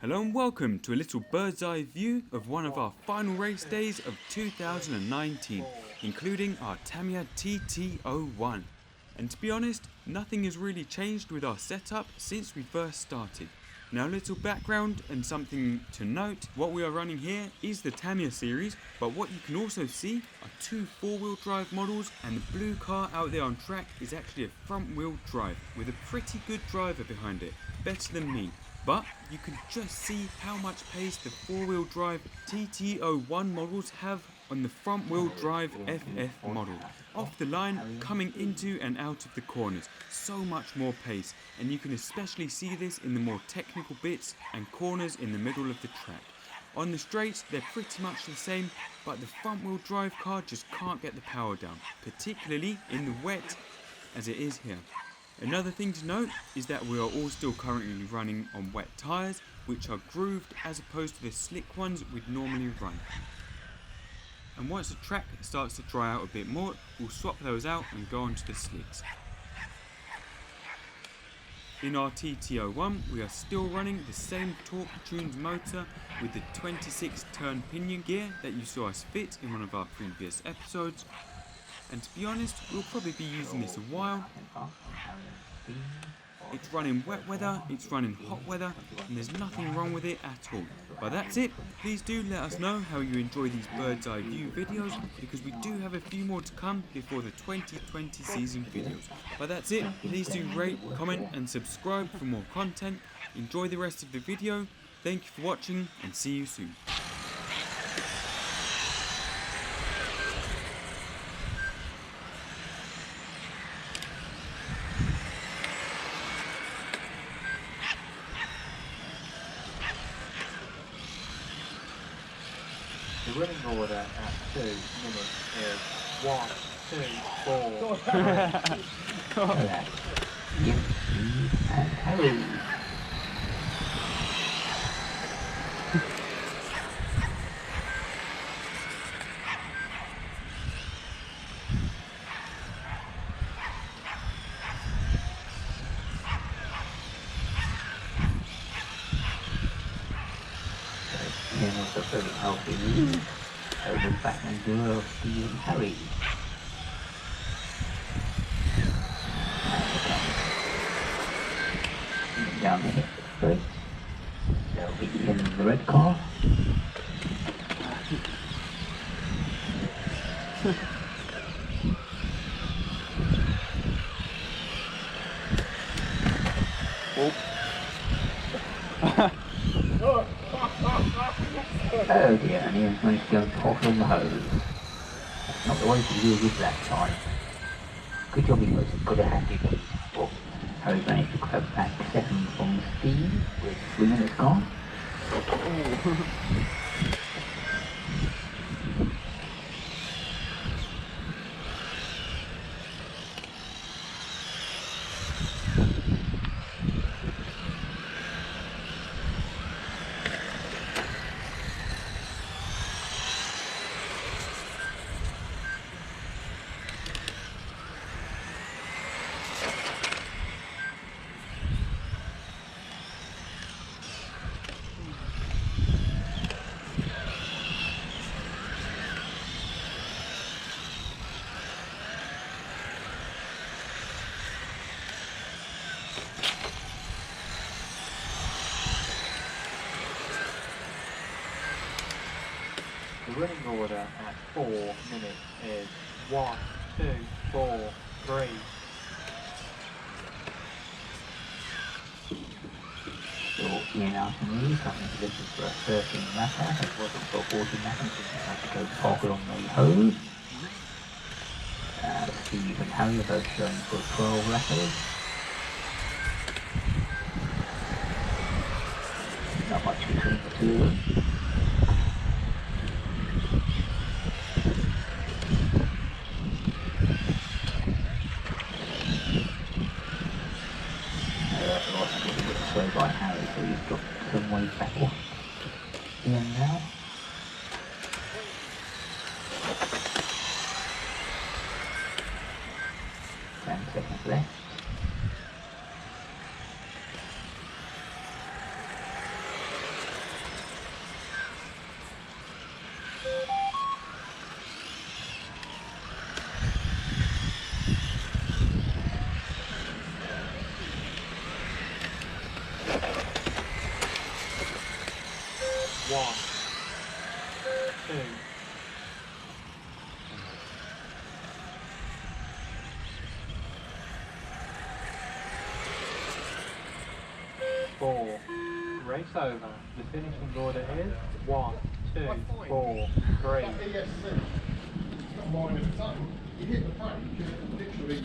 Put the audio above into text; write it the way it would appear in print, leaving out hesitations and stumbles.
Hello and welcome to a little bird's eye view of one of our final race days of 2019, including our Tamiya TT-01. And to be honest, nothing has really changed with our setup since we first started. Now a little background and something to note, what we are running here is the Tamiya series, but what you can also see are two 4-wheel drive models, and the blue car out there on track is actually a front wheel drive with a pretty good driver behind it, better than me. But you can just see how much pace the 4-wheel drive TT-01 models have on the front wheel drive FF model. Off the line, coming into and out of the corners, so much more pace, and you can especially see this in the more technical bits and corners in the middle of the track. On the straights they're pretty much the same, but the front wheel drive car just can't get the power down, particularly in the wet as it is here. Another thing to note is that we are all still currently running on wet tyres, which are grooved as opposed to the slick ones we'd normally run. And once the track starts to dry out a bit more, we'll swap those out and go onto the slicks. In our TT-01 we are still running the same torque tuned motor with the 26 turn pinion gear that you saw us fit in one of our previous episodes. And to be honest, we'll probably be using this a while. It's running wet weather, it's running hot weather, and there's nothing wrong with it at all. But that's it. Please do let us know how you enjoy these bird's eye view videos, because we do have a few more to come before the 2020 season videos. But that's it. Please do rate, comment and subscribe for more content. Enjoy the rest of the video. Thank you for watching and see you soon. The running order at 2 minutes is 1, 2, 4. Over back and do hurry. Down the hip straight. They'll be in the red car. Oh dear, and Ian's managed to go and toss on the hose. That's not the way to use it that time. Good job, he was good at handling. Well, Harry managed to grab back 7 from Steve with 3 minutes gone. The running order at 4 minutes is 1, 2, 4, 3. So Ian asked me, something to listen for a 13 lapper. It wasn't for 14 lappers, so you had to go toggle on the hose. Steve and Harry are both going for 12 lappers. Not much between the two of them. By Harry, so he's got some way back off Ian now. 10 seconds left. Race over. The finishing order is 1, 2, 4, 3. ESC. It's not mine at the time. You hit the frame, you can literally...